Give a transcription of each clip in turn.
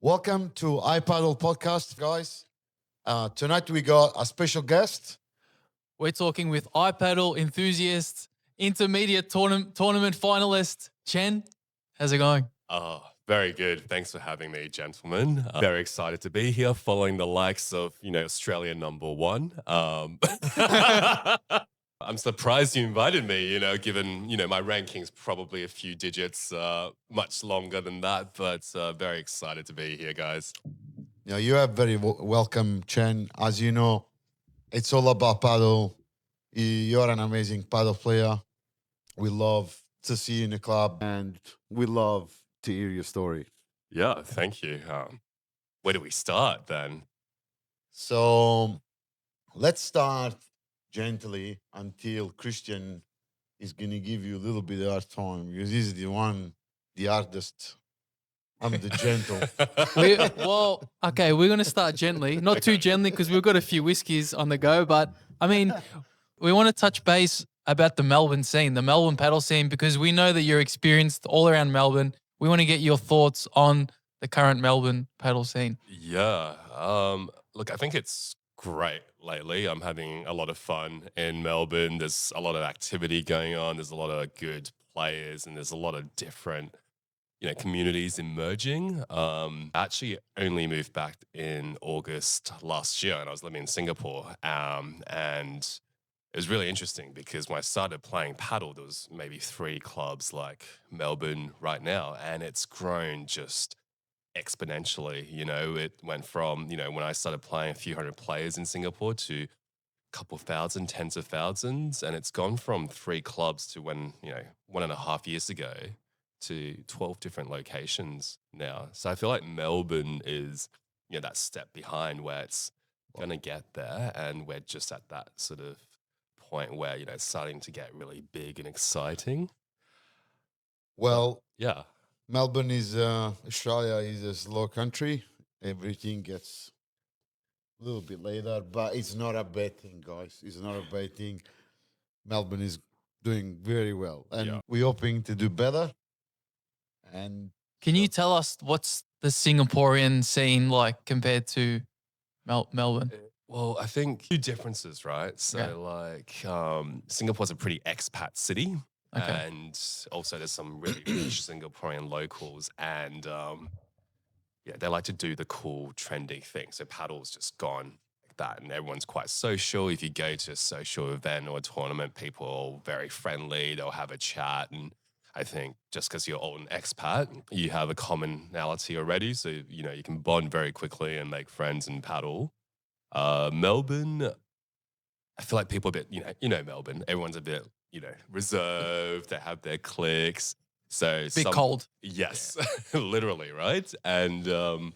Welcome to iPadel podcast, guys. Tonight we got a special guest. We're talking with iPadel enthusiast, intermediate tournament finalist, Chen. How's it going? Oh, very good. Thanks for having me, gentlemen. Very excited to be here following the likes of, Australia #1. I'm surprised you invited me, given, my ranking's probably a few digits much longer than that, but very excited to be here, guys. You are very welcome, Chen. As you know, it's all about paddle. You're an amazing paddle player. We love to see you in the club, and we love to hear your story. Yeah, thank you. Where do we start then? So let's start gently until Kristian is going to give you a little bit of hard time because he's the hardest. I'm the gentle. We're going to start gently. Not too gently because we've got a few whiskeys on the go. But, we want to touch base about the Melbourne scene, the Melbourne paddle scene, because we know that you're experienced all around Melbourne. We want to get your thoughts on the current Melbourne paddle scene. Yeah. Look, I think it's great lately. I'm having a lot of fun in Melbourne. There's a lot of activity going on. There's a lot of good players and there's a lot of different communities emerging. I actually only moved back in August last year and I was living in Singapore. And it was really interesting because when I started playing paddle, there was maybe 3 clubs like Melbourne right now, and it's grown just exponentially. It went from, when I started playing a few hundred players in Singapore to a couple thousand, tens of thousands, and it's gone from 3 clubs to 1.5 years ago to 12 different locations now. So I feel like Melbourne is, that step behind where it's going to get there, and we're just at that sort of point where, it's starting to get really big and exciting. Well, yeah. Melbourne is, Australia is a slow country. Everything gets a little bit later, but it's not a bad thing, guys. It's not a bad thing. Melbourne is doing very well, and we're hoping to do better. And can you tell us what's the Singaporean scene like compared to Melbourne? Well, I think 2 differences, right? So Singapore's a pretty expat city. Okay. And also there's some really rich Singaporean locals and they like to do the cool trendy thing. So paddle's just gone like that and everyone's quite social. If you go to a social event or a tournament, people are all very friendly. They'll have a chat, and I think just because you're all an expat, you have a commonality already. So, you can bond very quickly and make friends and paddle. Melbourne, I feel like people are a bit, Melbourne, everyone's a bit, reserved. They have their cliques. So bit cold. Yes, literally, right? And so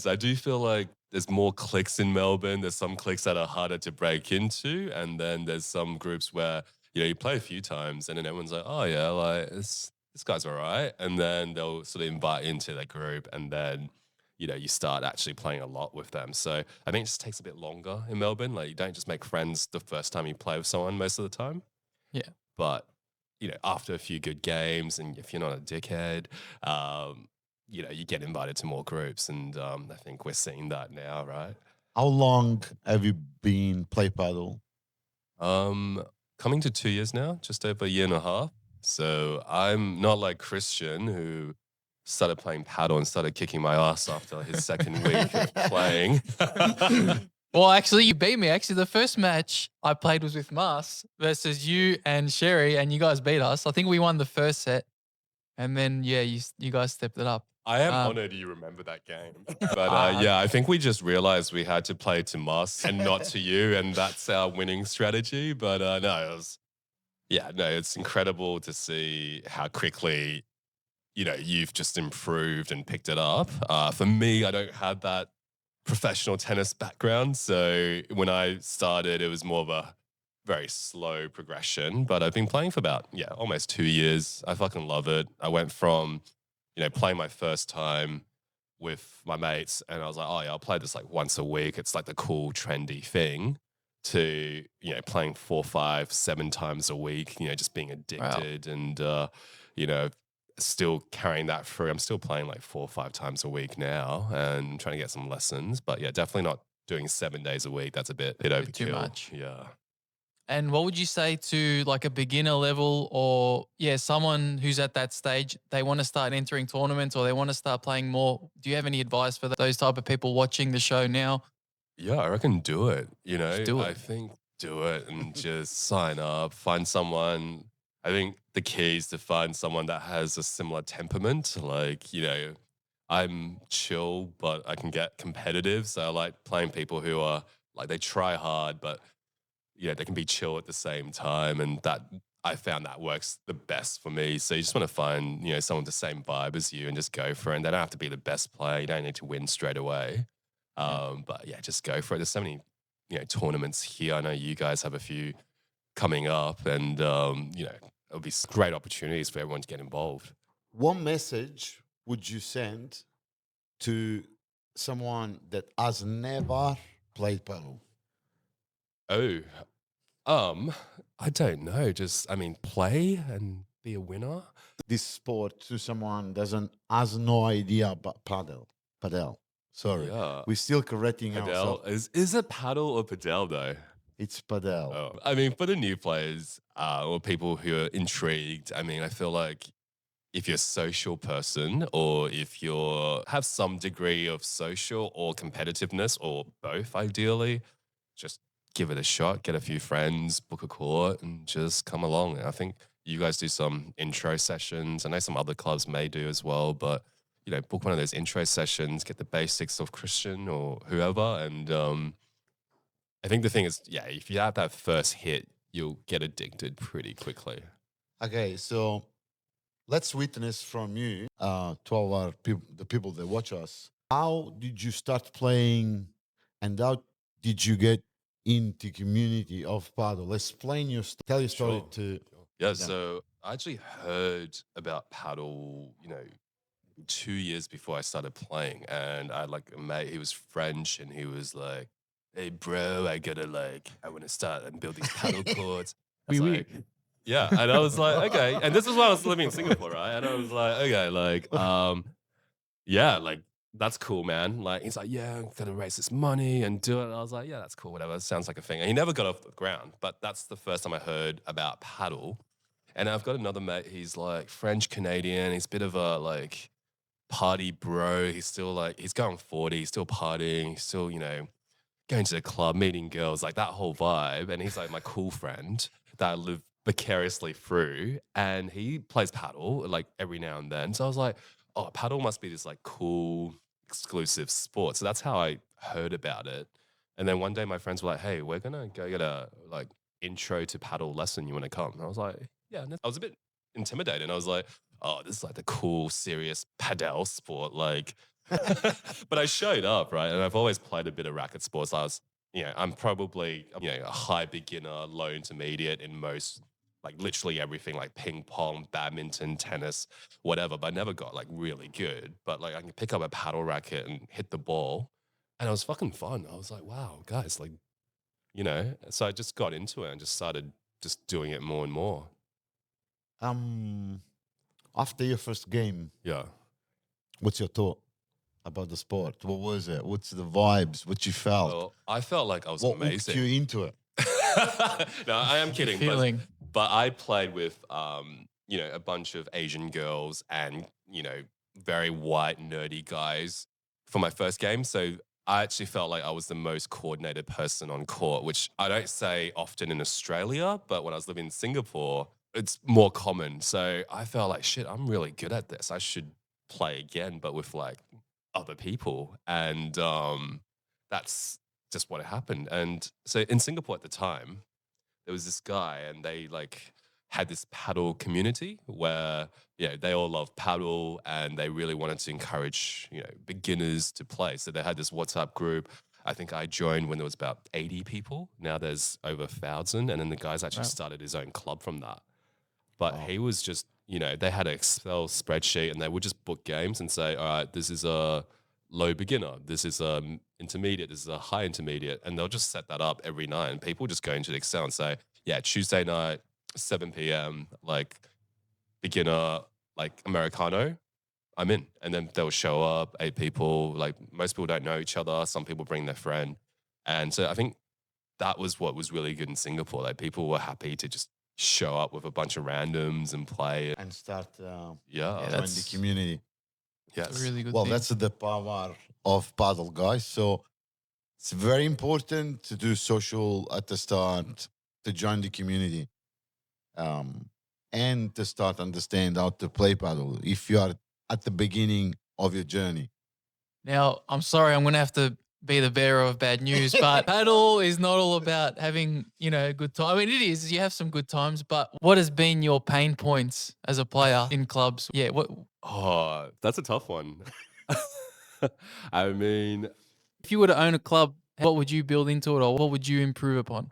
I do feel like there's more cliques in Melbourne. There's some cliques that are harder to break into. And then there's some groups where, you play a few times and then everyone's like, oh yeah, like this guy's all right. And then they'll sort of invite into their group and then you start actually playing a lot with them. So I think it just takes a bit longer in Melbourne. Like you don't just make friends the first time you play with someone most of the time. Yeah. But, after a few good games and if you're not a dickhead, you get invited to more groups. And I think we're seeing that now, right? How long have you been play paddle? Coming to 2 years now, just over a year and a half. So I'm not like Kristian who started playing paddle and started kicking my ass after his second week of playing. Well, actually, you beat me. Actually, the first match I played was with Mas versus you and Sherry, and you guys beat us. I think we won the first set, and then, you guys stepped it up. I am honored you remember that game. But I think we just realized we had to play to Mas and not to you, and that's our winning strategy. But it's incredible to see how quickly you've just improved and picked it up. For me, I don't have that professional tennis background. So when I started, it was more of a very slow progression. But I've been playing for about, almost 2 years. I fucking love it. I went from, playing my first time with my mates and I was like, oh yeah, I'll play this like once a week. It's like the cool, trendy thing to, playing 4, 5, 7 times a week, just being addicted. Wow. And, still carrying that through. I'm still playing like 4 or 5 times a week now and trying to get some lessons. But yeah, definitely not doing 7 days a week. That's a bit Bit overkill. too much. Yeah. And what would you say to like a beginner level or someone who's at that stage, they want to start entering tournaments or they want to start playing more? Do you have any advice for those type of people watching the show now? Yeah, I reckon do it. Just do I it. think do it and just sign up, find someone. I think the key is to find someone that has a similar temperament. Like, I'm chill, but I can get competitive. So I like playing people who are like, they try hard, but they can be chill at the same time. And that I found that works the best for me. So you just want to find, someone with the same vibe as you and just go for it. And they don't have to be the best player. You don't need to win straight away. But yeah, just go for it. There's so many, tournaments here. I know you guys have a few coming up, and it'll be great opportunities for everyone to get involved. What message would you send to someone that has never played paddle? Oh, I don't know. Just, play and be a winner. This sport to someone doesn't has no idea about padel. Sorry, Yeah. we're still correcting Padel ourselves. is it paddle or padel though? It's padel. Oh, for the new players or people who are intrigued, I feel like if you're a social person or if you have some degree of social or competitiveness or both, ideally, just give it a shot, get a few friends, book a court, and just come along. And I think you guys do some intro sessions. I know some other clubs may do as well, but book one of those intro sessions, get the basics of Kristian or whoever, and I think the thing is, if you have that first hit, you'll get addicted pretty quickly. Okay, so let's witness from you, to all our the people that watch us. How did you start playing, and how did you get into community of paddle? Explain your tell your story Sure. to Yeah, them. so I actually heard about paddle, 2 years before I started playing, and I had like a mate. He was French, and he was like, "Hey, bro, I want to start and build these paddle courts." I was Oui, like, yeah, and I was like, okay, and this is why I was living in Singapore, right? And I was like, okay, like, yeah, like that's cool, man. Like he's like, yeah, I'm gonna raise this money and do it. And I was like, yeah, that's cool, whatever. It sounds like a thing. And he never got off the ground, but that's the first time I heard about paddle. And I've got another mate. He's like French Canadian. He's a bit of a like party bro. He's still like he's going 40. He's still partying. He's still going to the club, meeting girls, like that whole vibe. And he's like my cool friend that I live vicariously through. And he plays paddle like every now and then. So I was like, oh, paddle must be this like cool, exclusive sport. So that's how I heard about it. And then one day my friends were like, hey, we're gonna go get a like intro to paddle lesson. You wanna come? And I was like, yeah. And I was a bit intimidated. I was like, oh, this is like the cool, serious padel sport. Like but I showed up, right? And I've always played a bit of racket sports. I'm probably, a high beginner, low intermediate in most, like literally everything, like ping pong, badminton, tennis, whatever. But I never got like really good. But like I can pick up a paddle racket and hit the ball. And it was fucking fun. I was like, wow, guys, like, So I just got into it and just started just doing it more and more. After your first game, Yeah. what's your thought about the sport? What was it? What's the vibes? What you felt? Well, I felt like I was What amazing. hooked you into it? No, I am kidding. feeling. But I played with, a bunch of Asian girls and, very white, nerdy guys for my first game. So I actually felt like I was the most coordinated person on court, which I don't say often in Australia, but when I was living in Singapore, it's more common. So I felt like, shit, I'm really good at this. I should play again, but with like other people. And that's just what happened. And so in Singapore at the time, there was this guy and they like had this paddle community where they all love paddle and they really wanted to encourage beginners to play. So they had this WhatsApp group. I think I joined when there was about 80 people. Now there's over 1,000, and then the guys actually started his own club from that. But he was just they had an Excel spreadsheet and they would just book games and say, all right, this is a low beginner, this is a intermediate, this is a high intermediate, and they'll just set that up every night. And people just go into the Excel and say, yeah, Tuesday night, 7 p.m., like beginner, like Americano, I'm in. And then they'll show up, 8 people. Like most people don't know each other. Some people bring their friend. And so I think that was what was really good in Singapore. Like people were happy to just show up with a bunch of randoms and play. And start Yeah. Yeah, join the community. that's a Yes. really good Well, thing. that's the power of paddle, guys. So it's very important to do social at the start, to join the community, um, and to start understand how to play paddle. If you are at the beginning of your journey, Now, I'm sorry, I'm going to have to be the bearer of bad news, but paddle is not all about having, a good time. I mean, it is. You have some good times, but what has been your pain points as a player in clubs? Yeah, what Oh, that's a tough one. I mean, if you were to own a club, what would you build into it or what would you improve upon?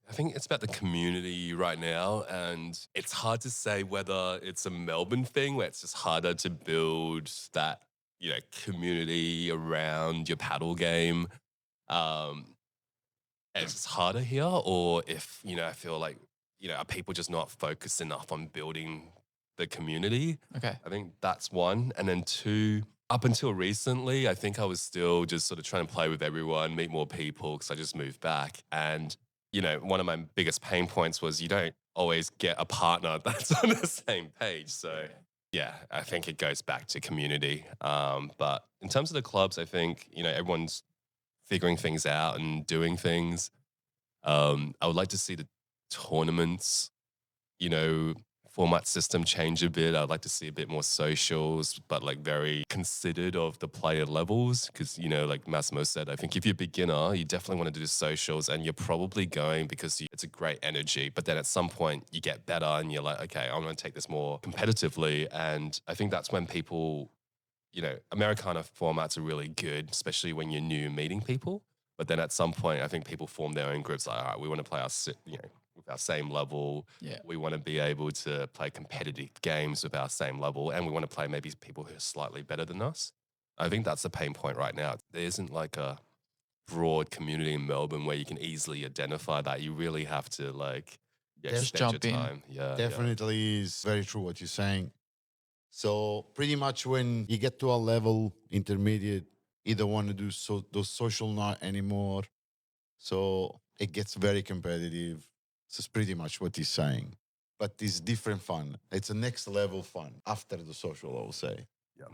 I think it's about the community right now. And it's hard to say whether it's a Melbourne thing where it's just harder to build that, community around your paddle game. Um, and it's just harder here, or if, I feel like, are people just not focused enough on building the community? Okay. I think that's one. And then two, up until recently, I think I was still just sort of trying to play with everyone, meet more people because I just moved back. And, one of my biggest pain points was you don't always get a partner that's on the same page. So, yeah, I think it goes back to community. But in terms of the clubs, I think, everyone's figuring things out and doing things. I would like to see the tournaments, you know, format system change a bit. I'd like to see a bit more socials, but like very considered of the player levels. Because, like Massimo said, I think if you're a beginner, you definitely want to do the socials and you're probably going because it's a great energy. But then at some point you get better and you're like, okay, I'm going to take this more competitively. And I think that's when people, Americana formats are really good, especially when you're new meeting people. But then at some point, I think people form their own groups. Like, all right, we want to play with our same level. Yeah. We want to be able to play competitive games with our same level, and we want to play maybe people who are slightly better than us. I think that's the pain point right now. There isn't like a broad community in Melbourne where you can easily identify that. You really have to Just spend your jump in. time. Yeah, definitely is very true what you're saying. So pretty much when you get to a level intermediate, you don't want to do those social not anymore. So it gets very competitive. So it's pretty much what he's saying. But it's different fun. It's a next level fun after the social, I will say. yeah.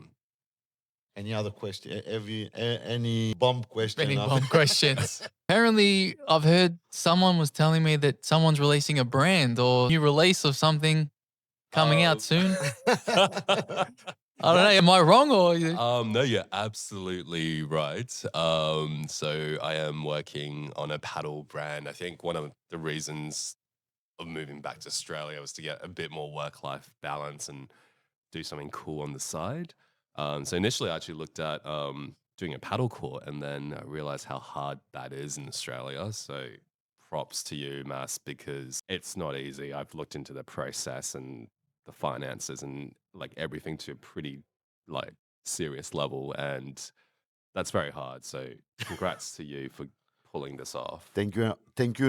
Any other question? Any bomb question? Any after- bomb questions? Apparently, I've heard someone was telling me that someone's releasing a brand or new release of something coming out soon. I don't know. Am I wrong or? No, you're absolutely right. So I am working on a paddle brand. I think one of the reasons of moving back to Australia was to get a bit more work-life balance and do something cool on the side. So initially, I actually looked at doing a paddle court, and then I realized how hard that is in Australia. So props to you, Mass, because it's not easy. I've looked into the process and the finances and like everything to a pretty like serious level, and that's very hard. So congrats to you for pulling this off. Thank you,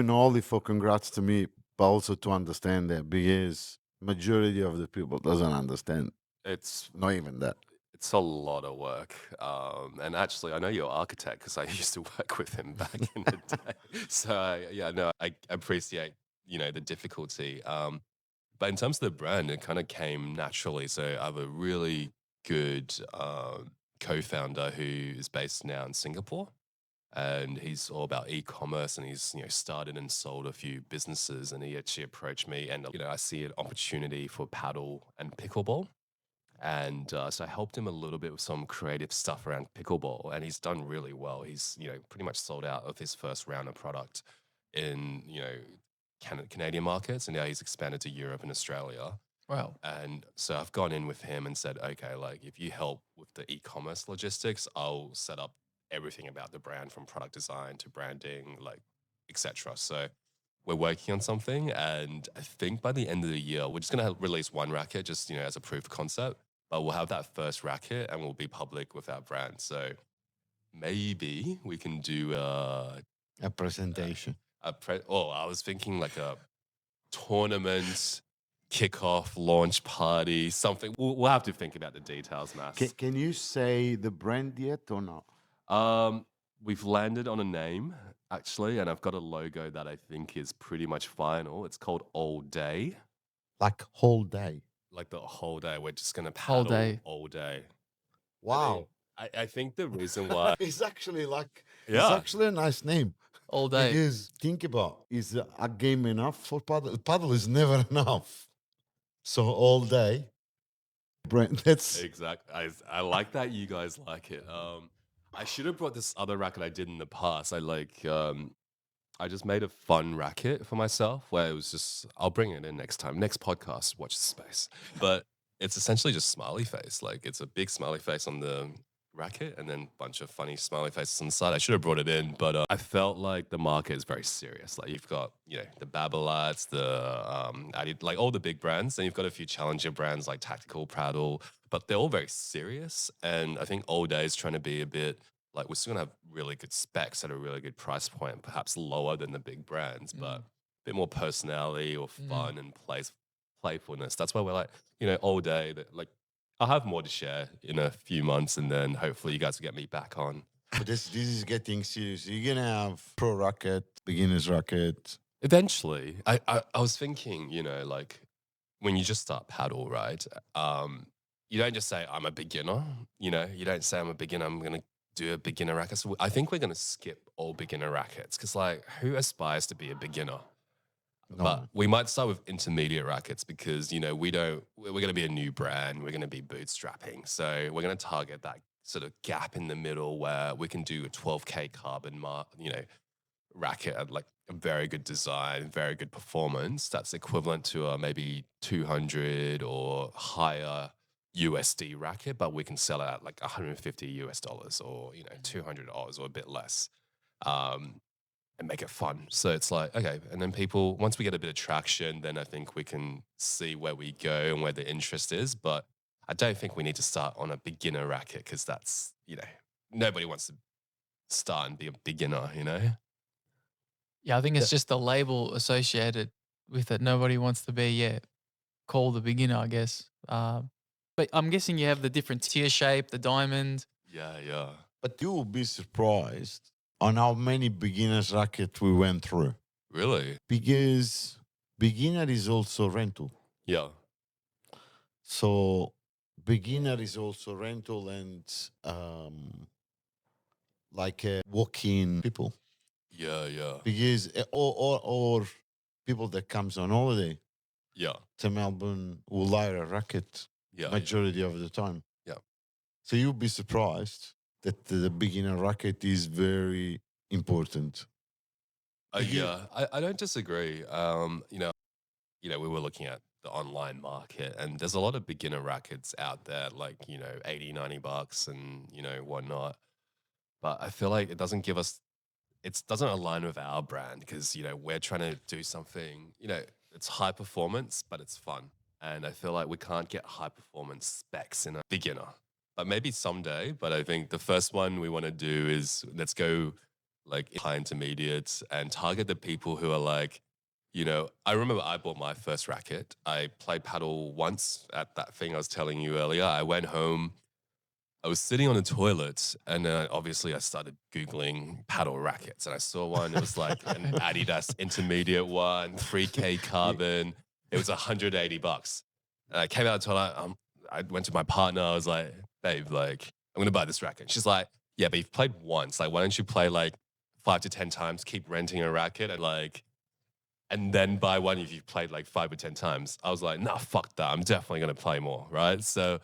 not only for congrats to me, but also to understand that because majority of the people doesn't understand. It's Not even that. It's a lot of work. And actually, I know you're an architect because I used to work with him back in the day. So, yeah, no, I appreciate, the difficulty. But in terms of the brand, it kind of came naturally. So I have a really good co-founder who is based now in Singapore. And he's all about e-commerce, and he's started and sold a few businesses. And he actually approached me, and I see an opportunity for paddle and pickleball. And so I helped him a little bit with some creative stuff around pickleball, and he's done really well. He's pretty much sold out of his first round of product in Canadian markets, and now he's expanded to Europe and Australia. Wow. And so I've gone in with him and said, okay, like if you help with the e-commerce logistics, I'll set up everything about the brand from product design to branding, like etc. So we're working on something, and I think by the end of the year, we're just gonna release one racket, just as a proof of concept. But we'll have that first racket, and we'll be public with our brand. So maybe we can do A presentation. I was thinking like a tournament kickoff, launch party, something. We'll have to think about the details, Mass. Can you say the brand yet or not? We've landed on a name actually, and I've got a logo that I think is pretty much final. It's called All Day. Like whole day. Like the whole day, we're just gonna Whole paddle day. all day. Wow. I think the reason why, It's actually it's yeah, actually a nice name. All day. Because think about, is a game enough for paddle? Paddle is never enough. So all day, brand. That's exactly. I like that you guys like it. I should have brought this other racket I did in the past. I just made a fun racket for myself where it was just, I'll bring it in next time. Next podcast, watch the space. But it's essentially just smiley face. Like it's a big smiley face on the racket and then a bunch of funny smiley faces on the side. I should have brought it in, but I felt like the market is very serious. Like you've got, the Babylats, like all the big brands, and you've got a few challenger brands like Tactical, Prattle, but they're all very serious. And I think All Day is trying to be a bit like we're still gonna have really good specs at a really good price point, perhaps lower than the big brands, but a bit more personality or fun and playfulness. That's why we're like, All Day. That like I'll have more to share in a few months, and then hopefully you guys will get me back on. but this is getting serious. You're gonna have pro racket, beginners racket. Eventually, I was thinking, like when you just start paddle, right? You don't just say I'm a beginner. You don't say I'm a beginner. I'm gonna do a beginner racket. So I think we're gonna skip all beginner rackets because, like, who aspires to be a beginner? No. But we might start with intermediate rackets because we're going to be a new brand. We're going to be bootstrapping, so we're going to target that sort of gap in the middle where we can do a 12K carbon racket at like a very good design, very good performance. That's equivalent to a maybe 200 or higher USD racket, but we can sell it at like 150 US dollars or $200 or a bit less. And make it fun. So it's like, okay. And then people, once we get a bit of traction, then I think we can see where we go and where the interest is. But I don't think we need to start on a beginner racket because that's, nobody wants to start and be a beginner. Yeah, I think it's just the label associated with it. Nobody wants to be, called a beginner, I guess. But I'm guessing you have the different tier shape, the diamond. Yeah. But you will be surprised on how many beginners racket we went through. Really? Because beginner is also rental. Yeah. So beginner is also rental and like walk-in people. Yeah. Because or people that comes on holiday Yeah. to Melbourne will hire a racket Yeah. majority of the time. Yeah. So you'll be surprised that the beginner racket is very important. Yeah. I don't disagree. We were looking at the online market and there's a lot of beginner rackets out there, like, 80, $90 and, whatnot. But I feel like it doesn't align with our brand because, we're trying to do something, it's high performance, but it's fun. And I feel like we can't get high performance specs in a beginner, but maybe someday. But I think the first one we want to do is let's go like high intermediates and target the people who are like, I remember I bought my first racket. I played paddle once at that thing I was telling you earlier. I went home. I was sitting on the toilet and obviously I started Googling paddle rackets and I saw one. It was like an Adidas intermediate one, 3K carbon. It was $180. And I came out of the toilet. I went to my partner. I was like, babe, like, I'm going to buy this racket. She's like, yeah, but you've played once. Like, why don't you play like 5 to 10 times, keep renting a racket and then buy one if you've played like 5 or 10 times. I was like, nah, fuck that. I'm definitely going to play more, right? So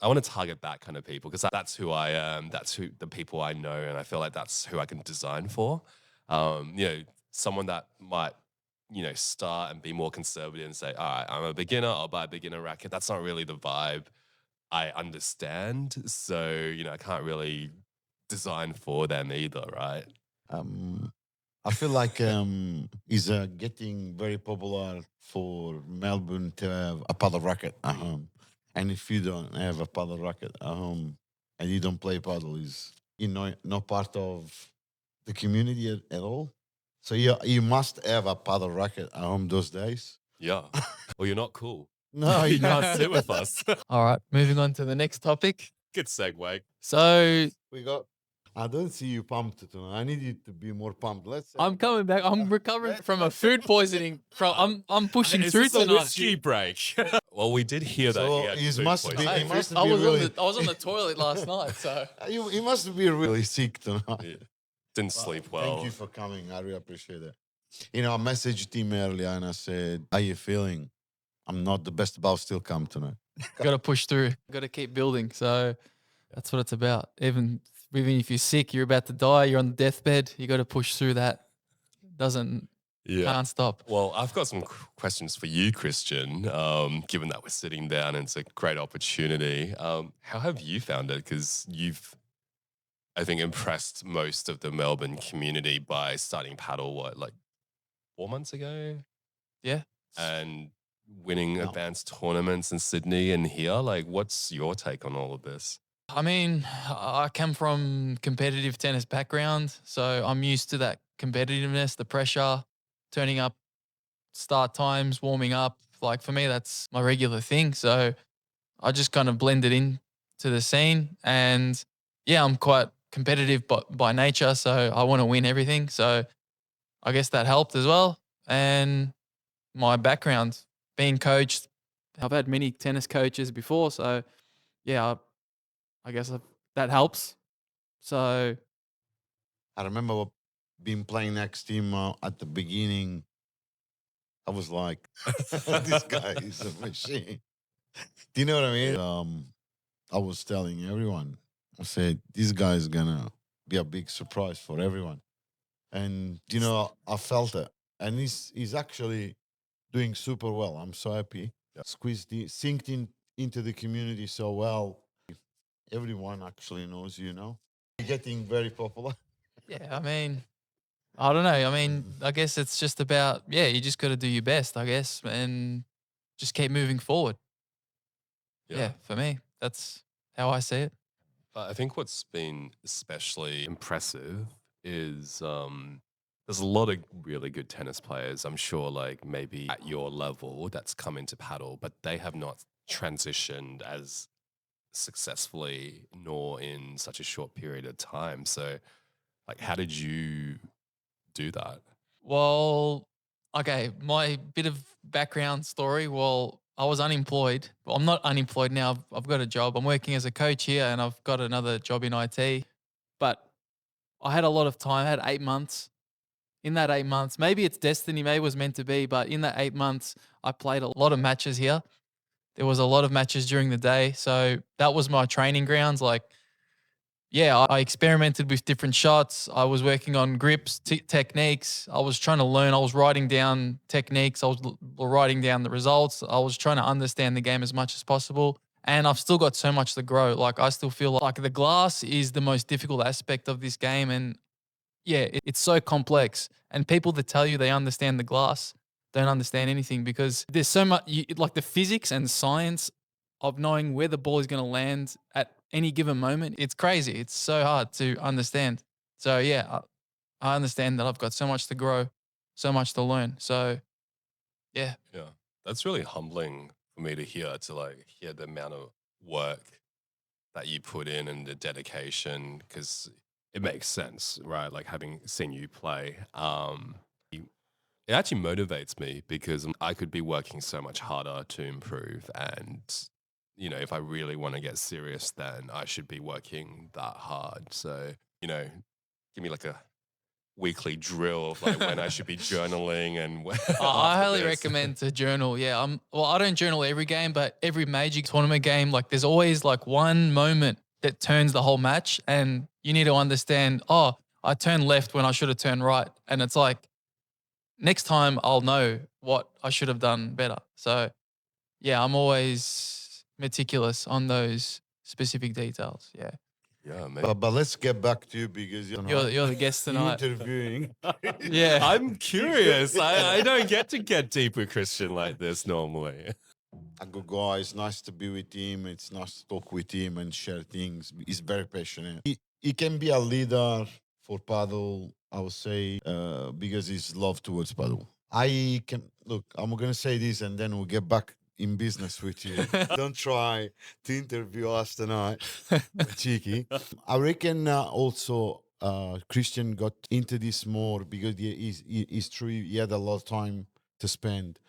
I want to target that kind of people because that's who I am. That's who the people I know. And I feel like that's who I can design for. Someone that might, start and be more conservative and say, all right, I'm a beginner. I'll buy a beginner racket. That's not really the vibe I understand. So, I can't really design for them either, right? I feel like it's getting very popular for Melbourne to have a paddle racket at home. And if you don't have a paddle racket at home and you don't play paddle, is not part of the community at all. So you must have a paddle racket at home those days. Yeah. Well, you're not cool. No, You you can't know. sit with us. All right, moving on to the next topic. Good segue. So We got. I don't see you pumped tonight. I need you to be more pumped. Let's. I'm coming back. I'm recovering from a food poisoning. I'm pushing Is through this a tonight. whiskey break? Well, we did hear that So he had he food must be- poisoning. he must I be was really- I was on the toilet last night, so You must be really sick tonight. Yeah. Didn't sleep well. Thank you for coming. I really appreciate it. You know, I messaged him earlier and I said, "How you feeling? I'm not the best, but I'll still come tonight." got to push through. Got to keep building. So that's what it's about. Even if you're sick, you're about to die, you're on the deathbed, you got to push through that. Can't stop. Well, I've got some questions for you, Kristian. Given that we're sitting down and it's a great opportunity, how have you found it? Because you've, I think, impressed most of the Melbourne community by starting paddle, like 4 months ago? Yeah. And winning No. advanced tournaments in Sydney and here. Like, what's your take on all of this? I mean, I come from competitive tennis background, so I'm used to that competitiveness, the pressure, turning up, start times, warming up. Like for me, that's my regular thing. So I just kind of blended in to the scene, and yeah, I'm quite competitive by nature, so I want to win everything. So I guess that helped as well. And my background, being coached, I've had many tennis coaches before, so yeah, I guess that helps. So I remember being playing next to him at the beginning. I was like, "This guy is a machine." Do you know what I mean? I was telling everyone, I said, "This guy is gonna be a big surprise for everyone." And you know, I felt it, and he's actually doing super well. I'm so happy. Yeah. Synced into the community so well. Everyone actually knows you now. You're getting very popular. yeah, I mean, I don't know. I mean, I guess it's just about, yeah, you just got to do your best, I guess, and just keep moving forward. Yeah, for me, that's how I see it. But I think what's been especially impressive is there's a lot of really good tennis players, I'm sure, like maybe at your level that's come into paddle, but they have not transitioned as successfully nor in such a short period of time. So, like, how did you do that? Well, okay, my bit of background story. Well, I was unemployed. Well, I'm not unemployed now. I've got a job. I'm working as a coach here and I've got another job in IT. But I had a lot of time. I had 8 months. In that 8 months, maybe it's destiny, maybe it was meant to be, but in that 8 months, I played a lot of matches here. There was a lot of matches during the day. So that was my training grounds. Like, yeah, I experimented with different shots. I was working on grips, techniques. I was trying to learn. I was writing down techniques. I was writing down the results. I was trying to understand the game as much as possible. And I've still got so much to grow. Like, I still feel like the glass is the most difficult aspect of this game. And yeah, it's so complex. And people that tell you they understand the glass don't understand anything because there's so much, like the physics and science of knowing where the ball is going to land at any given moment. It's crazy. It's so hard to understand. So yeah, I understand that I've got so much to grow, so much to learn. So yeah. Yeah, that's really humbling for me to hear, to like hear the amount of work that you put in and the dedication, because it makes sense, right? Like having seen you play, it actually motivates me because I could be working so much harder to improve. And, you know, if I really want to get serious, then I should be working that hard. So, you know, give me like a weekly drill of like when I should be journaling and when. I after highly this. recommend to journal. Yeah, well, I don't journal every game, but every major tournament game, like there's always like one moment that turns the whole match, and you need to understand. Oh, I turned left when I should have turned right, and it's like next time I'll know what I should have done better. So yeah, I'm always meticulous on those specific details. Yeah, Yeah, maybe. But let's get back to you because you're the guest you're tonight. interviewing. Yeah, I'm curious. I don't get deep with Kristian like this normally. A good guy. It's nice to be with him. It's nice to talk with him and share things. He's very passionate. He can be a leader for paddle, I would say, because he's love towards paddle. I can look. I'm gonna say this, and then we'll get back in business with you. Don't try to interview us tonight, cheeky. I reckon also Christian got into this more because he's true. He had a lot of time to spend,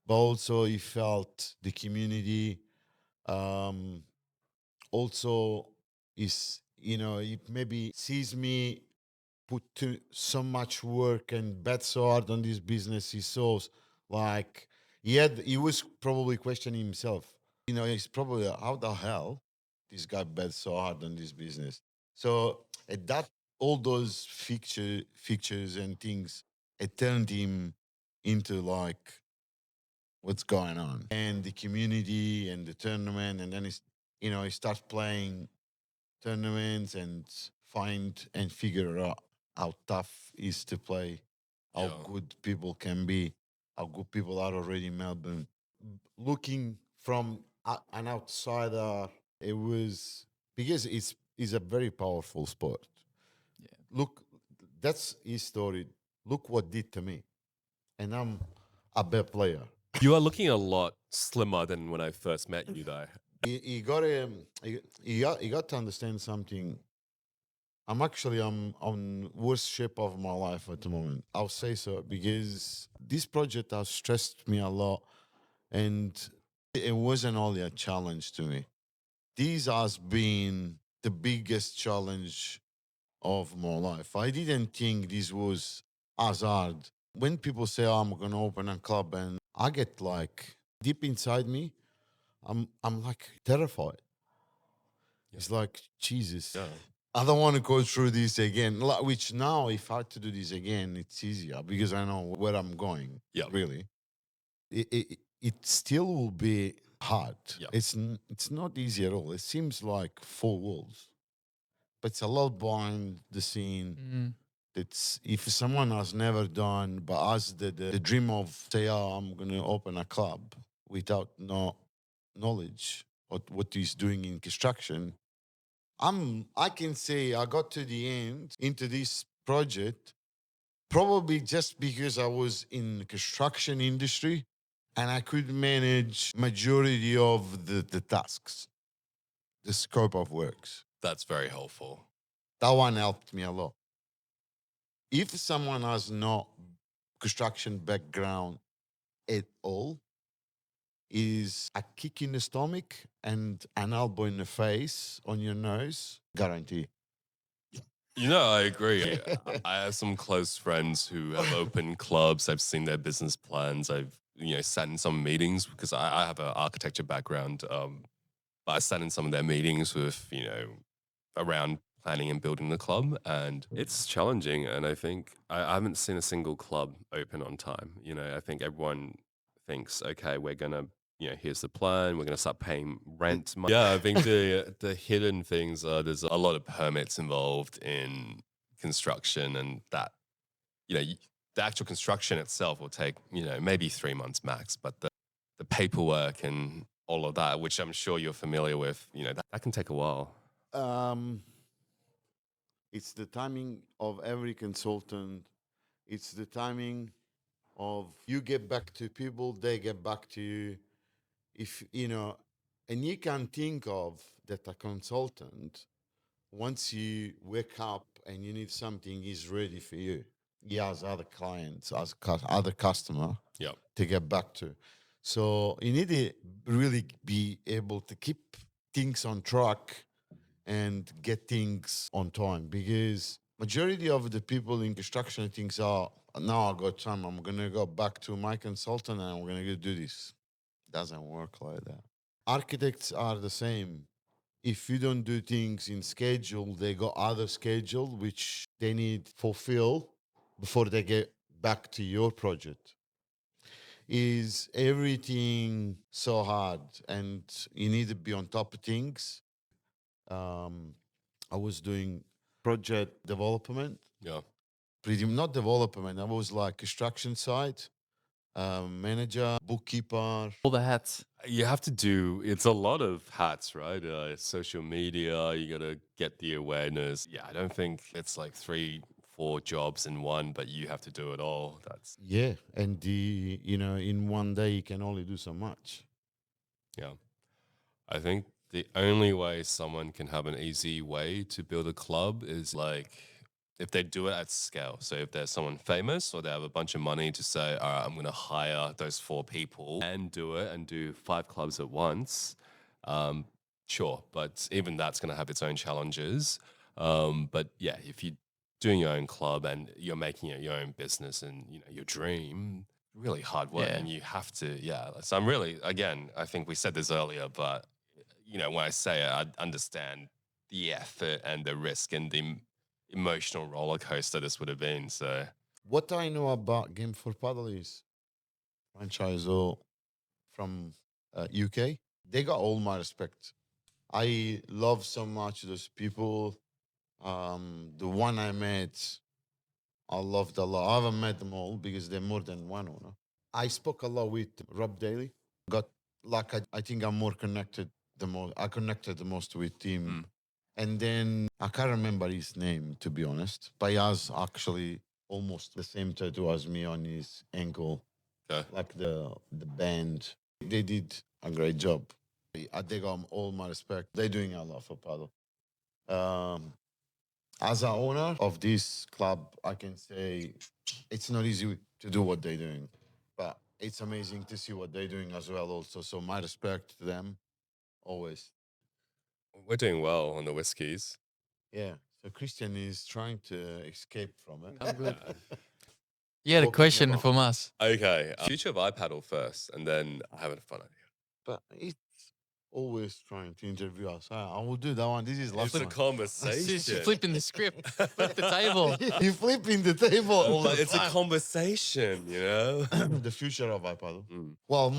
but also he felt the community. Um, also, is he maybe sees me put so much work and bet so hard on this business. He saw like he was probably questioning himself. He's probably how the hell this guy bet so hard on this business. So at that all those features and things, it turned him into like what's going on and the community and the tournament, and then he starts playing tournaments and find and figure out how tough it is to play, how Yeah. good people can be, how good people are already in Melbourne. Looking from an outsider, it was because it's a very powerful sport. Yeah. Look, that's his story. Look what did to me, and I'm a bad player. You are looking a lot slimmer than when I first met you, though. He got he got to understand something. I'm on worst shape of my life at the moment. I'll say so because this project has stressed me a lot, and it wasn't only a challenge to me. This has been the biggest challenge of my life. I didn't think this was as hard. When people say, "Oh, I'm gonna open a club," and I get like deep inside me, I'm like terrified. Yeah. It's like Jesus. Yeah. I don't want to go through this again. Which now, if I had to do this again, it's easier because I know where I'm going. Yeah. Really, it still will be hard. Yeah. It's not easy at all. It seems like four walls, but it's a lot behind the scene. Mm. It's if someone has never done, but has the dream of say, "Oh, I'm going to open a club," without no knowledge of what he's doing in construction. I can say I got to the end into this project probably just because I was in the construction industry and I could manage majority of the tasks, the scope of works. That's very helpful. That one helped me a lot. If someone has no construction background at all, is a kick in the stomach and an elbow in the face on your nose, guarantee. I agree. I have some close friends who have opened clubs. I've seen their business plans. I've sat in some meetings because I have an architecture background. But I sat in some of their meetings with around planning and building the club, and it's challenging. And I think I haven't seen a single club open on time. I think everyone thinks, okay, we're gonna, here's the plan. We're gonna start paying rent. Yeah, I think the hidden things are there's a lot of permits involved in construction, and that the actual construction itself will take maybe 3 months max, but the paperwork and all of that, which I'm sure you're familiar with, that can take a while. Um, it's the timing of every consultant. It's the timing of you get back to people, they get back to you. If and you can think of that a consultant, once you wake up and you need something, is ready for you. He has other clients, as other customer Yeah. to get back to. So you need to really be able to keep things on track and get things on time because majority of the people in construction things are now I got time. I'm gonna go back to my consultant and I'm gonna go do this. Doesn't work like that. Architects are the same. If you don't do things in schedule, they got other schedule which they need fulfill before they get back to your project. Is everything so hard and you need to be on top of things. Um, I was doing project development, Yeah. pretty not development. I was like construction site, manager, bookkeeper. All the hats. You have to do, it's a lot of hats, right? Social media, you got to get the awareness. Yeah, I don't think it's like 4 jobs in one, but you have to do it all. That's Yeah, and in one day you can only do so much. yeah. I think the only way someone can have an easy way to build a club is like if they do it at scale. So if there's someone famous or they have a bunch of money to say, all right, I'm going to hire those 4 people and do it and do 5 clubs at once. Um, sure, but even that's going to have its own challenges. But yeah, if you're doing your own club and you're making it your own business and your dream, really hard work, Yeah. and you have to. Yeah, so I'm really, again, I think we said this earlier, but when I say it, I understand the effort and the risk and the emotional roller coaster this would have been. So What I know about Game for Paddle is franchise from UK. They got all my respect. I love so much those people. The one I met, I loved a lot. I haven't met them all because they're more than one owner. I spoke a lot with Rob Daly. Got like I think I'm more connected the most. I connected the most with him. And then I can't remember his name to be honest. But he has actually almost the same tattoo as me on his ankle. okay. Like the band. They did a great job. I take all my respect. They're doing a lot for paddle. Um, as an owner of this club, I can say it's not easy to do what they're doing, but it's amazing to see what they're doing as well. Also, so my respect to them always. We're doing well on the whiskies. Yeah. So Christian is trying to escape from it. I'm good. Yeah. You had a Talking question about- from us. Okay, future of iPadel first, and then I have a fun idea. But he's always trying to interview us. I will do that one. This is last It's a one. conversation. She's flipping the script, flip the table. You flipping the table. all the It's a time. conversation, The future of iPadel. Mm. Well,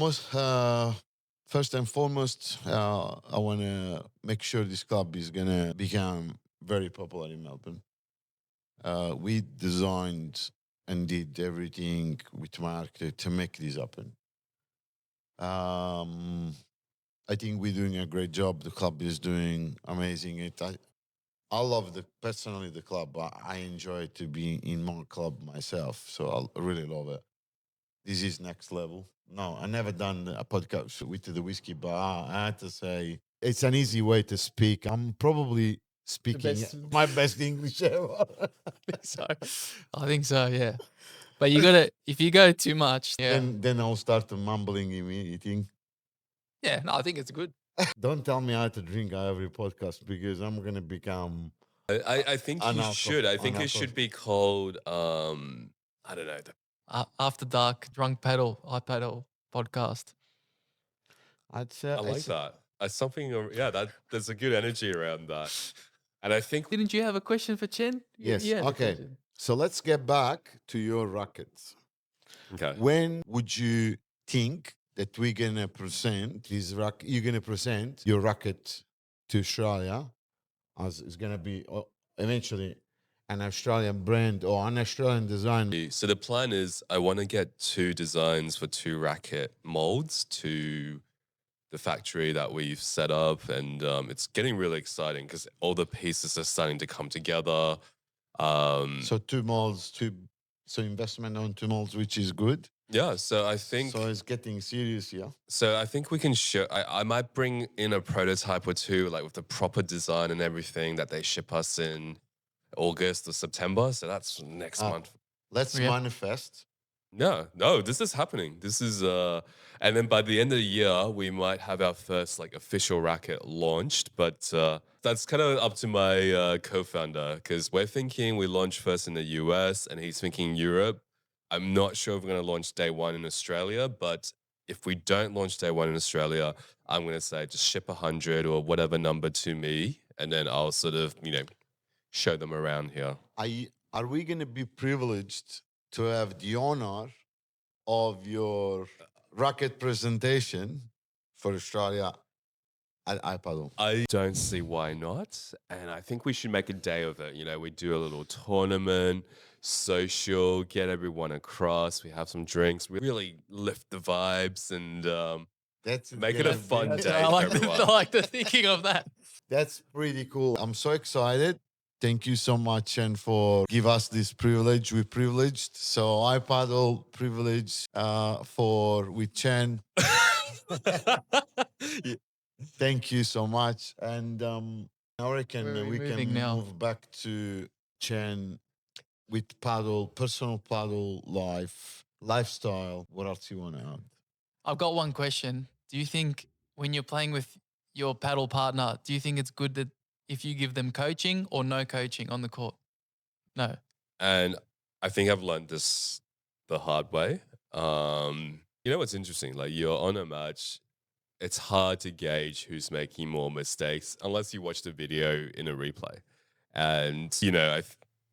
first and foremost, I want to make sure this club is gonna become very popular in Melbourne. We designed and did everything with marketing to make this happen. I think we're doing a great job. The club is doing amazing. I love personally the club. I enjoy to be in my club myself, so I really love it. This is next level. No, I never done a podcast with the whiskey, but I had to say it's an easy way to speak. I'm probably speaking best- my best English ever. So, I think so, yeah. But you gotta, if you go too much, yeah. Then I'll start mumbling immediately. Yeah, no, I think it's good. Don't tell me how to drink every podcast because I'm gonna become. I think you Enough of- should. I think enough it should of- be called I don't know. After Dark Drunk Paddle, iPadel podcast. I'd say I like that. Something. Yeah, there's a good energy around that. And I think Didn't you have a question for Chen? Yes. You had a Okay. question. So let's get back to your rackets. okay. When would you think that we're gonna present this You're gonna present your racket to Australia, as it's gonna be eventually an Australian brand or an Australian design. So the plan is I want to get 2 designs for 2 racket molds to the factory that we've set up, and it's getting really exciting because all the pieces are starting to come together. So 2 molds, so investment on 2 molds, which is good. Yeah, so I think So it's getting serious, yeah. So I think we can show. I might bring in a prototype or 2, like with the proper design and everything that they ship us in August or September. So that's next Ah. month. Let's Yeah. manifest. No, this is happening. This is and then by the end of the year, we might have our first like official racket launched. But that's kind of up to my co-founder because we're thinking we launch first in the US and he's thinking Europe. I'm not sure if we're going to launch day 1 in Australia, but if we don't launch day 1 in Australia, I'm going to say just ship 100 or whatever number to me, and then I'll sort of show them around here. Are we going to be privileged to have the honor of your racket presentation for Australia at iPadel? I don't see why not. And I think we should make a day of it. We do a little tournament, social, get everyone across. We have some drinks. We really lift the vibes and That's make it a gonna fun be- day I like, for everyone. I like the thinking of that. That's pretty cool. I'm so excited. Thank you so much, Chen, for give us this privilege. We're privileged. So iPadel privilege for with Chen. Yeah. Thank you so much. And I reckon Where are we we can moving now? move back to Chen with paddle, personal paddle life, lifestyle. What else you want to add? I've got one question. Do you think when you're playing with your paddle partner, do you think it's good that if you give them coaching or no coaching on the court? No. And I think I've learned this the hard way. You know what's interesting? Like you're on a match, it's hard to gauge who's making more mistakes unless you watch the video in a replay. And, I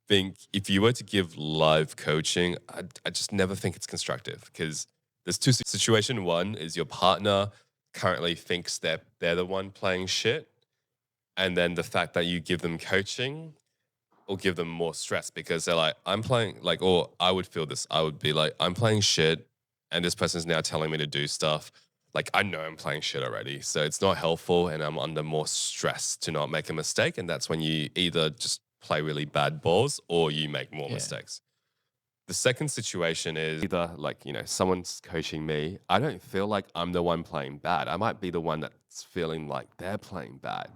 think if you were to give live coaching, I just never think it's constructive because there's two situation. One is your partner currently thinks that they're the one playing shit. And then the fact that you give them coaching will give them more stress because they're like, I'm playing like, or I would feel this. I would be like, I'm playing shit, and this person's now telling me to do stuff. Like I know I'm playing shit already, so it's not helpful, and I'm under more stress to not make a mistake. And that's when you either just play really bad balls or you make more Yeah. mistakes. The second situation is either like, someone's coaching me. I don't feel like I'm the one playing bad. I might be the one that's feeling like they're playing bad.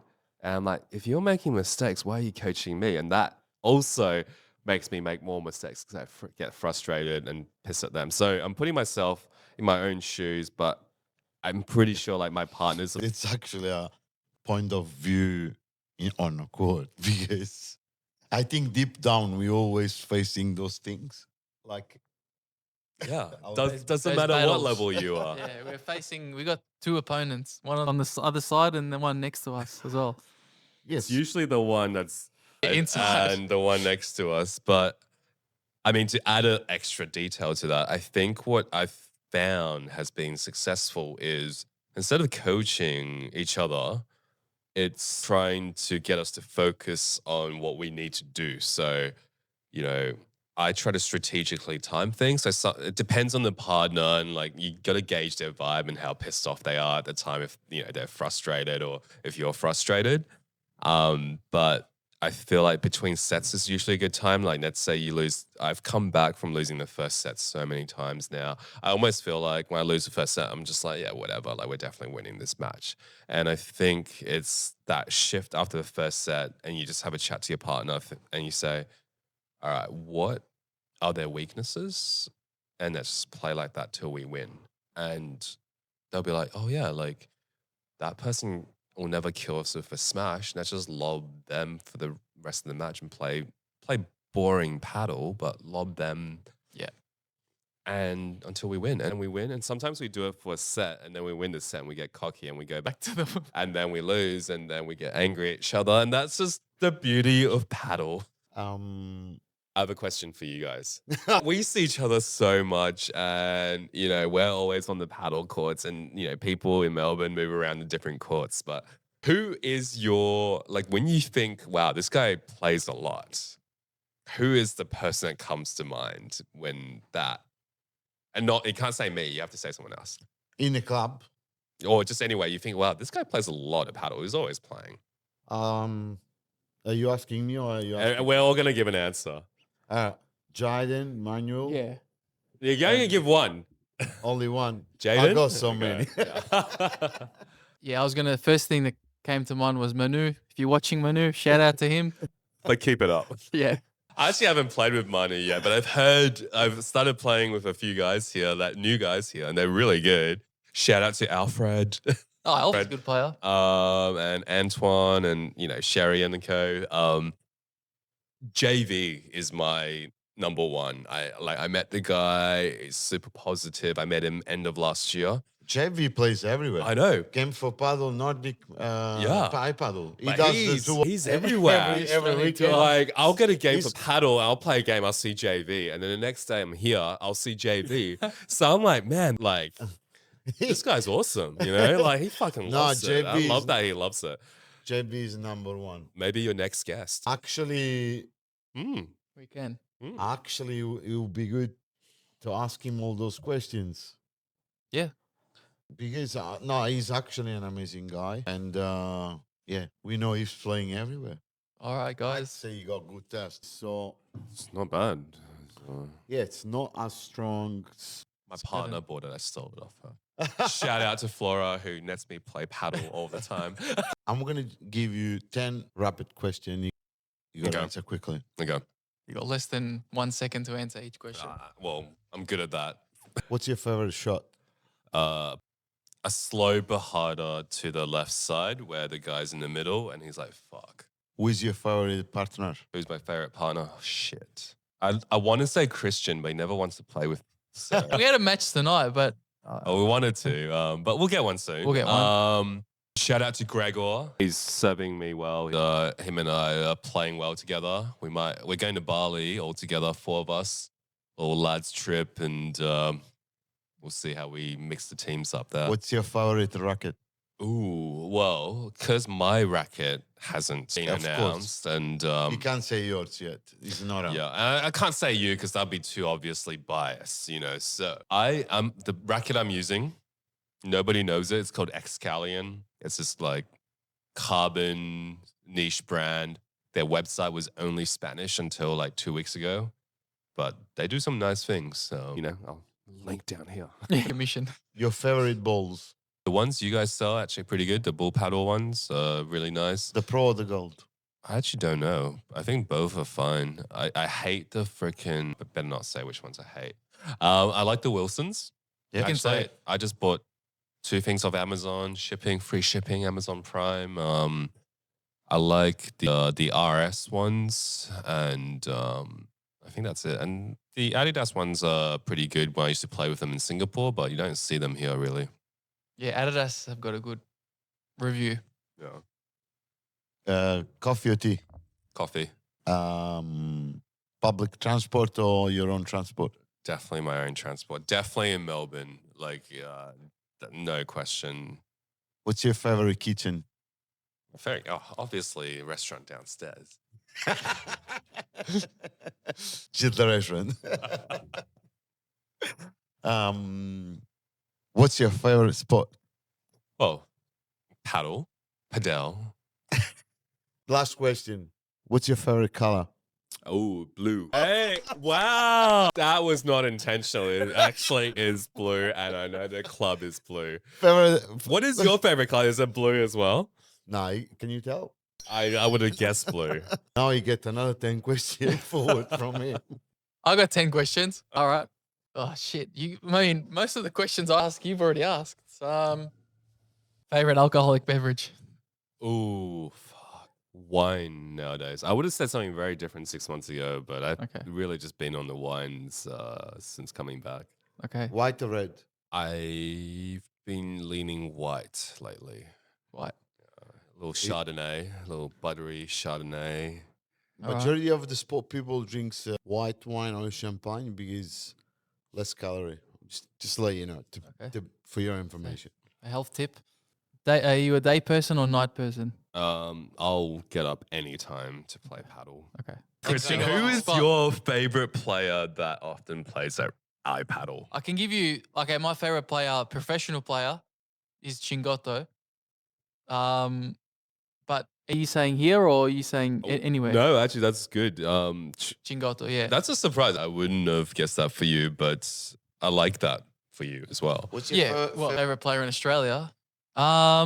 And I'm like, if you're making mistakes, why are you coaching me? And that also makes me make more mistakes because I get frustrated and piss at them. So I'm putting myself in my own shoes, but I'm pretty sure like my partners. It's actually a point of view on the court because I think deep down we always facing those things. Like Yeah, Those- doesn't those matter what battles. level you are. Yeah, we got two opponents, one on the other side and the one next to us as well. It's yes, usually the one that's Inside. and the one next to us. But I mean, to add an extra detail to that, I think what I've found has been successful is instead of coaching each other, it's trying to get us to focus on what we need to do. So, you know, I try to strategically time things. It depends on the partner, and like you got to gauge their vibe and how pissed off they are at the time. If they're frustrated or if you're frustrated, but I feel like between sets is usually a good time. Like, let's say you lose. I've come back from losing the first set so many times now. I almost feel like when I lose the first set, I'm just like, yeah, whatever. Like, we're definitely winning this match. And I think it's that shift after the first set, and you just have a chat to your partner and you say, all right, what are their weaknesses? And let's just play like that till we win. And they'll be like, oh, yeah, like that person will never kill us with a smash. Let's just lob them for the rest of the match and play boring paddle, but lob them. Yeah. And until we win. And we win. And sometimes we do it for a set and then we win the set and we get cocky and we go back to the and then we lose and then we get angry at each other. And that's just the beauty of paddle. I have a question for you guys. We see each other so much and, we're always on the paddle courts and, people in Melbourne move around the different courts. But who is when you think, wow, this guy plays a lot, who is the person that comes to mind when that, and you can't say me, you have to say someone else. in the club. Or just anyway, you think, wow, this guy plays a lot of paddle. He's always playing. Are you asking me or are you asking? And we're all going to give an answer. Jaden, Manuel. Yeah. You're going to give one. Only one. Jaden? I got so Okay. many. Yeah, first thing that came to mind was Manu. If you're watching Manu, shout out to him. But keep it up. Yeah. I actually haven't played with Manu yet, but I've started playing with a few guys here, new guys here, and they're really good. Shout out to Alfred. Oh, Alf's a good player. And Antoine and, Sherry and the co. JV is my number one. I met the guy. He's super positive. I met him end of last year. JV plays everywhere. I know. Came for paddle, Nordic paddle. He But does the two. he's everywhere. Every weekend. Like, I'll get a game He's- for paddle, I'll play a game, I'll see JV. And then the next day I'm here, I'll see JV. So I'm like, man, like, this guy's awesome, Like, he fucking No, loves it. I JV love is- that he loves it. JB is number one. Maybe your next guest. Actually, Mm. We can. it would be good to ask him all those questions. Yeah. Because he's actually an amazing guy, and we know he's playing everywhere. All right, I'd guys. say you got good test. So It's not bad. So, yeah, it's not as strong. my It's partner better. bought it. I stole it off her. Shout out to Flora, who lets me play paddle all the time. I'm gonna give you 10 rapid questions. You gotta Okay. answer quickly. Okay. You got less than 1 second to answer each question. Well, I'm good at that. What's your favorite shot? A slow Bahada to the left side where the guy's in the middle and he's like, fuck. Who is your favorite partner? Who's my favorite partner? Oh, shit. I want to say Christian, but he never wants to play with. So. We had a match tonight, but Oh, we wanted to, but we'll get one soon. We'll get one. Shout out to Gregor. He's serving me well. Him and I are playing well together. We're going to Bali all together, 4 of us, all lads trip, and we'll see how we mix the teams up there. What's your favorite racket? Ooh, well, because my racket hasn't been Of course. announced, and You can't say yours yet. It's not out. yeah, I can't say you because that'd be too obviously biased, you know. So the racket I'm using. Nobody knows it. It's called Excalion. It's this like carbon niche brand. Their website was only Spanish until like 2 weeks ago, but they do some nice things. So, you know, I'll link down here. commission. Your favorite balls? The ones you guys sell are actually pretty good. The bull paddle ones are really nice. The pro or the gold? I actually don't know. I think both are fine. I hate the freaking, but better not say which ones I hate. I like the Wilsons. Yeah. You can say Actually, it. I just bought 2 things off Amazon, free shipping, Amazon Prime. I like the RS ones, and I think that's it. And the Adidas ones are pretty good when I used to play with them in Singapore, but you don't see them here really. Yeah, Adidas have got a good review. Yeah. Coffee or tea? Coffee, Public transport or your own transport? definitely my own transport. Definitely in Melbourne, like no question. What's your favorite kitchen? Obviously, restaurant downstairs. Just the restaurant. What's your favorite sport? Well, Padel. Last question. What's your favorite color? Oh, blue. Hey, wow. That was not intentional. It actually is blue, and I know the club is blue. Favorite? What is your favorite color? Is it blue as well? No, can you tell? I would have guessed blue. Now you get another 10 questions forward from me. I got 10 questions. All right. Oh shit. I mean, most of the questions I ask, you've already asked. Favorite alcoholic beverage. Ooh, fuck. Wine nowadays. I would have said something very different 6 months ago, but I've Okay. really just been on the wines since coming back. Okay. White or red? I've been leaning white lately. What? A little Chardonnay, a little buttery Chardonnay. All right. Majority of the sport people drinks white wine or champagne because less calorie. Just to let you know, Okay. for your information. A health tip. Are you a day person or night person? I'll get up anytime to play paddle. Okay. Kristian, Okay. who is Spot. your favorite player that often plays at iPadel? I can give you, okay, my favorite player, professional player, is Chingotto. But are you saying here or are you saying anywhere? No, actually, that's good. Chingotto, yeah. That's a surprise. I wouldn't have guessed that for you, but I like that for you as well. What's Yeah, favorite player in Australia? I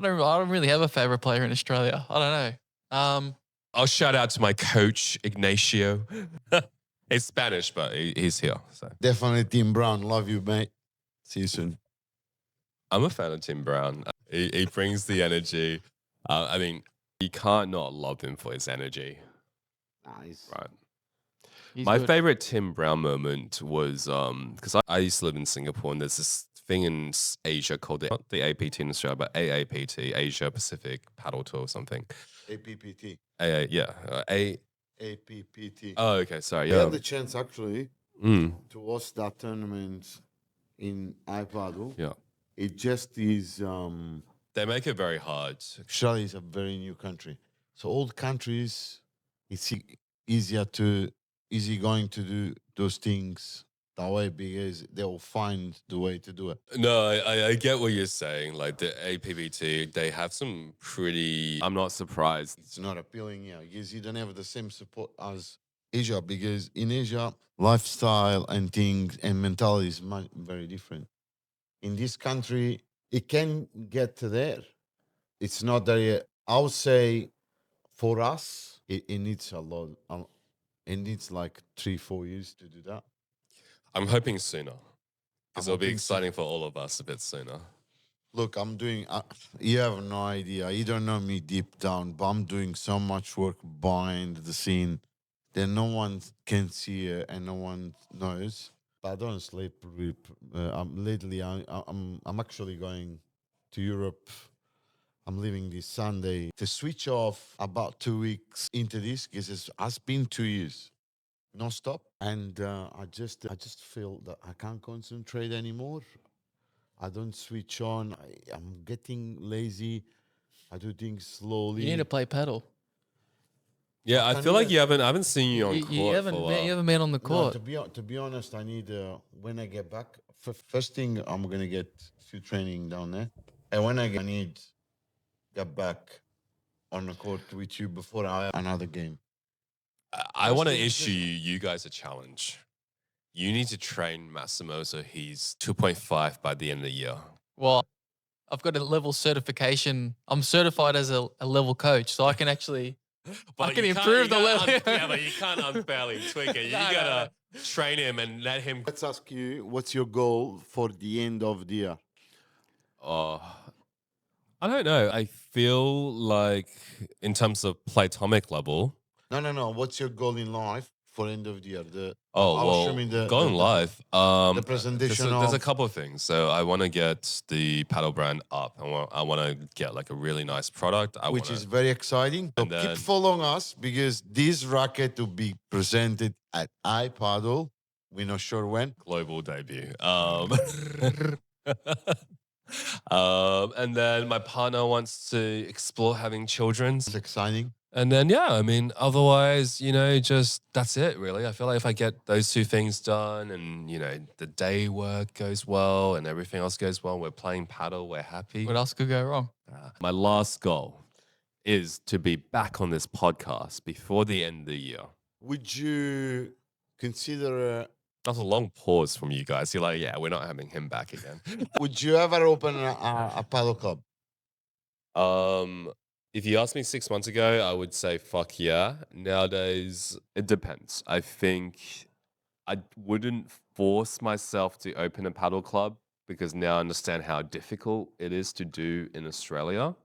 don't really have a favorite player in Australia. I don't know. I'll shout out to my coach, Ignacio. It's Spanish, but he's here. So Definitely Tim Brown. Love you, mate. See you soon. I'm a fan of Tim Brown. He brings the energy. I mean, you can't not love him for his energy. Nice. Right. He's My good. favorite Tim Brown moment was because I used to live in Singapore, and there's this thing in Asia called not the APT in Australia, but AAPT, Asia Pacific Paddle Tour or something. APPT. APPT. Oh, okay, sorry. We Yeah. had the chance actually Mm, to watch that tournament in iPadel. yeah. It just is. They make it very hard. Australia is a very new country, so old countries, it's easy going to do those things that way because they'll find the way to do it. No, I get what you're saying. Like the APBT, they have some pretty. I'm not surprised. It's not appealing, yeah, because you don't have the same support as Asia. Because in Asia, lifestyle and things and mentality is very different. In this country, it can get to there. It's not there yet. I would say for us, it needs a lot. It needs like 3-4 years to do that. I'm hoping sooner I'm because it'll be hoping so. exciting for all of us a bit sooner. Look, I'm doing, you have no idea. You don't know me deep down, but I'm doing so much work behind the scene that no one can see it and no one knows. But I don't sleep. Lately, I'm actually going to Europe. I'm leaving this Sunday to switch off about 2 weeks into this because it has been 2 years non stop, and I just feel that I can't concentrate anymore. I don't switch on. I'm getting lazy. I do things slowly. You need to play paddle. Yeah, I can feel do like it. I haven't seen you on court for a while. You haven't been on the No, court. to be honest, I need when I get back. First thing, I'm gonna get to training down there, and when I need get back on the court with you before I have another game. I First want to thing is issue you guys a challenge. You need to train Massimo so he's 2.5 by the end of the year. Well, I've got a level certification. I'm certified as a level coach, so I can actually I can you can't- improve you the can't level. yeah, but you can't unfairly tweak it. You No, no, gotta train him and let him. Let's ask you, what's your goal for the end of the year? Oh, I don't know. I feel like in terms of platonic level. No. What's your goal in life for end of the year? Oh, I was well, showing going live. the presentation there's a of- couple of things. So I want to get the paddle brand up. I want to get like a really nice product. which is very exciting. So And keep then- following us because this racket will be presented at iPadel. We're not sure when. global debut. And then my partner wants to explore having children. It's exciting. And then, yeah, I mean, otherwise, just that's it, really. I feel like if I get those two things done and, the day work goes well and everything else goes well, we're playing paddle, we're happy. What else could go wrong? My last goal is to be back on this podcast before the end of the year. Would you consider? That's a long pause from you guys. You're like, yeah, we're not having him back again. Would you ever open a paddle club? If you asked me 6 months ago, I would say fuck yeah. Nowadays, it depends. I think I wouldn't force myself to open a paddle club because now I understand how difficult it is to do in Australia.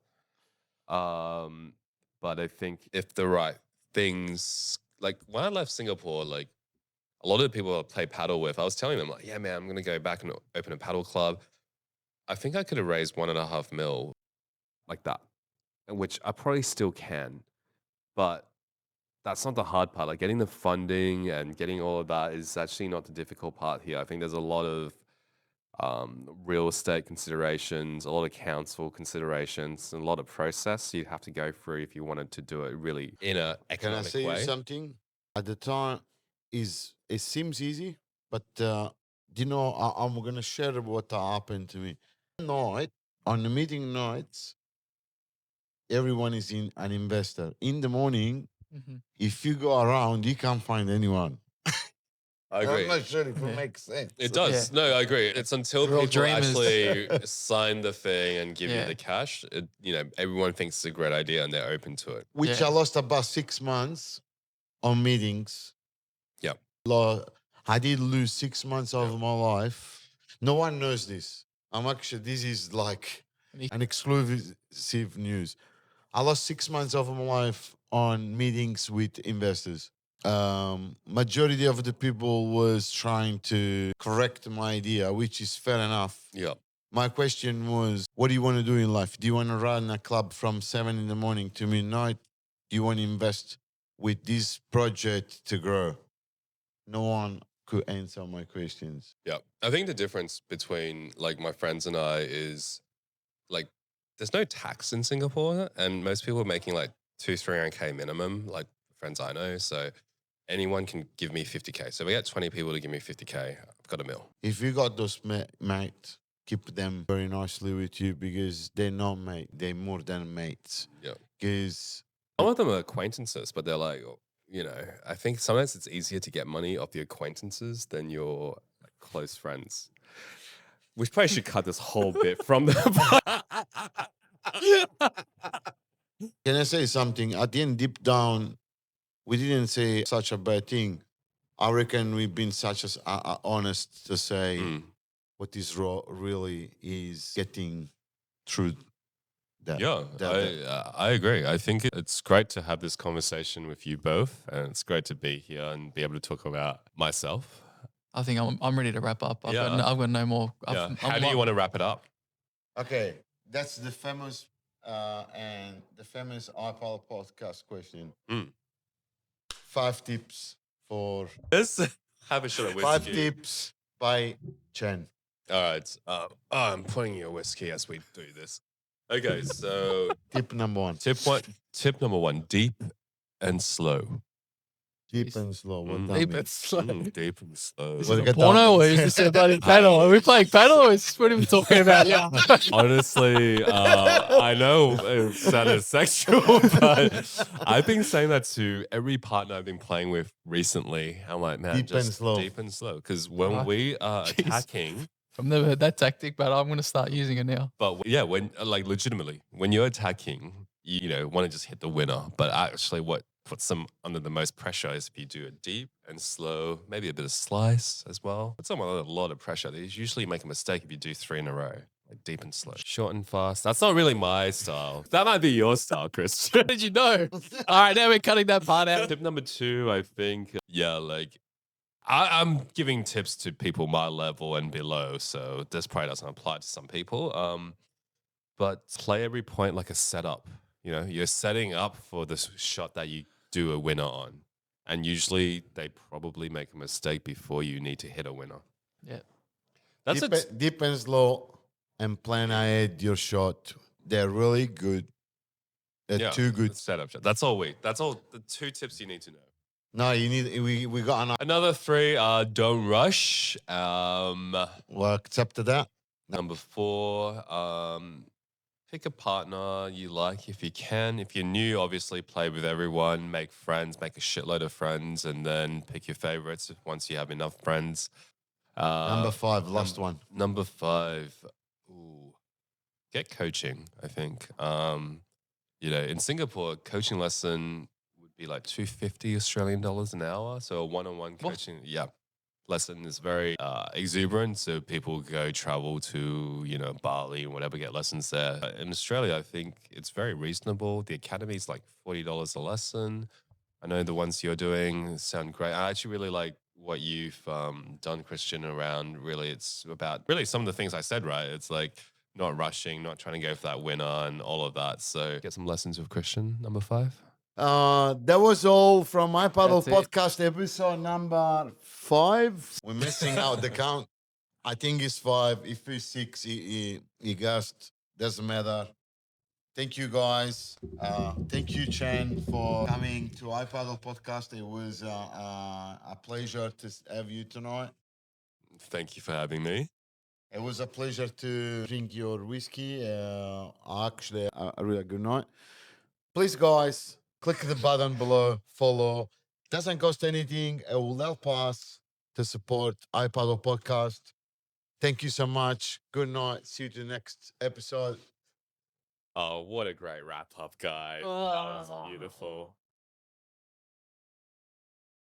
But I think if the right things, like when I left Singapore, like a lot of the people I play paddle with, I was telling them like, yeah, man, I'm going to go back and open a paddle club. I think I could have raised 1.5 mil like that, which I probably still can, but that's not the hard part. Like getting the funding and getting all of that is actually not the difficult part here. I think there's a lot of real estate considerations, a lot of council considerations, and a lot of process you'd have to go through if you wanted to do it really in a Can I economic say way. you something? At the time, it seems easy, but I'm gonna share what happened to me. Night on the meeting nights, everyone is an investor. In the morning, Mhm. if you go around, you can't find anyone. I agree. I'm not sure if Yeah. it makes sense. It does. Yeah. No, I agree. It's until We're all people dreamers. actually sign the thing and give Yeah. you the cash. Everyone thinks it's a great idea and they're open to it. Which Yeah. I lost about 6 months on meetings. Yep. I did lose 6 months of my life. No one knows this. This is like an exclusive news. I lost 6 months of my life on meetings with investors. Majority of the people was trying to correct my idea, which is fair enough. Yeah. My question was, what do you want to do in life? Do you want to run a club from 7 in the morning to midnight? Do you want to invest with this project to grow? No one could answer my questions. Yeah. I think the difference between like my friends and I is like there's no tax in Singapore and most people are making like 200-300K minimum, like friends I know. So anyone can give me 50K. So we get 20 people to give me 50K. got a meal. If you got those mates, keep them very nicely with you because they're not mate. They're more than mates. Yeah. Because Some of them are acquaintances, but they're like, I think sometimes it's easier to get money off the acquaintances than your close friends. We probably should cut this whole bit from the. can I say something? At the end, deep down, we didn't say such a bad thing. I reckon we've been such as honest to say what is really is getting through that. Yeah, I agree. I think it's great to have this conversation with you both, and it's great to be here and be able to talk about myself. I think I'm ready to wrap up. I've Yeah. got no more. Yeah. How do you want to wrap it up? Okay, that's the famous iPadel podcast question. 5 tips for Let's have a shot of whiskey. 5 tips by Chen. All right. I'm pouring your whiskey as we do this. Okay, so Tip number 1. Tip number 1: deep and slow. Deep and slow. What that Deep mean? and slow. Deep and slow. Is Well, it a get porno down. or is this a bloody paddle? Are we playing paddle or is this what are we talking about? Yeah. Honestly, I know it sounded sexual, but I've been saying that to every partner I've been playing with recently. I'm like, man, Deep and just slow. deep and slow. Because when Right. we are Jeez. attacking, I've never heard that tactic, but I'm going to start using it now. but yeah, when legitimately, when you're attacking, you want to just hit the winner. But actually, what puts them under the most pressure is if you do it deep and slow, maybe a bit of slice as well. Puts them under a lot of pressure. They usually make a mistake if you do 3 in a row. Like deep and slow. Short and fast. That's not really my style. That might be your style, Chris. How did you know? All right, now we're cutting that part out. Tip number 2, I think, I'm giving tips to people my level and below, so this probably doesn't apply to some people. But play every point like a setup. You're setting up for the shot that you do a winner on. And usually they probably make a mistake before you need to hit a winner. Yeah. That's Deep and slow and plan ahead your shot. They're really good. They're too good. Setup shot. That's all the 2 tips you need to know. No, you need. We got Another 3 are don't rush. well, accept that. Number 4, pick a partner you like if you can. If you're new, obviously play with everyone, make friends, make a shitload of friends, and then pick your favorites once you have enough friends. Number 5, last one. Number 5, get coaching, I think. In Singapore, coaching lesson would be like $250 Australian dollars an hour. So a one-on-one coaching, lesson is very exuberant. So people go travel to, Bali and whatever, get lessons there. In Australia, I think it's very reasonable. The academy is like $40 a lesson. I know the ones you're doing sound great. I actually really like what you've done, Kristian, around really. It's about really some of the things I said, right? It's like not rushing, not trying to go for that winner and all of that. So get some lessons with Kristian, number 5. That was all from my Padel That's it. podcast episode number 5. We're missing out the count. I think it's 5. If it's 6, he guessed. Doesn't matter. Thank you, guys. Thank you, Chen, for coming to iPadel podcast. It was a pleasure to have you tonight. Thank you for having me. It was a pleasure to drink your whiskey. Actually, a really good night. Please, guys, click the button below, follow. Doesn't cost anything. It will help us to support iPadel podcast. Thank you so much. Good night. See you to the next episode. Oh, what a great wrap up, guy. That was beautiful.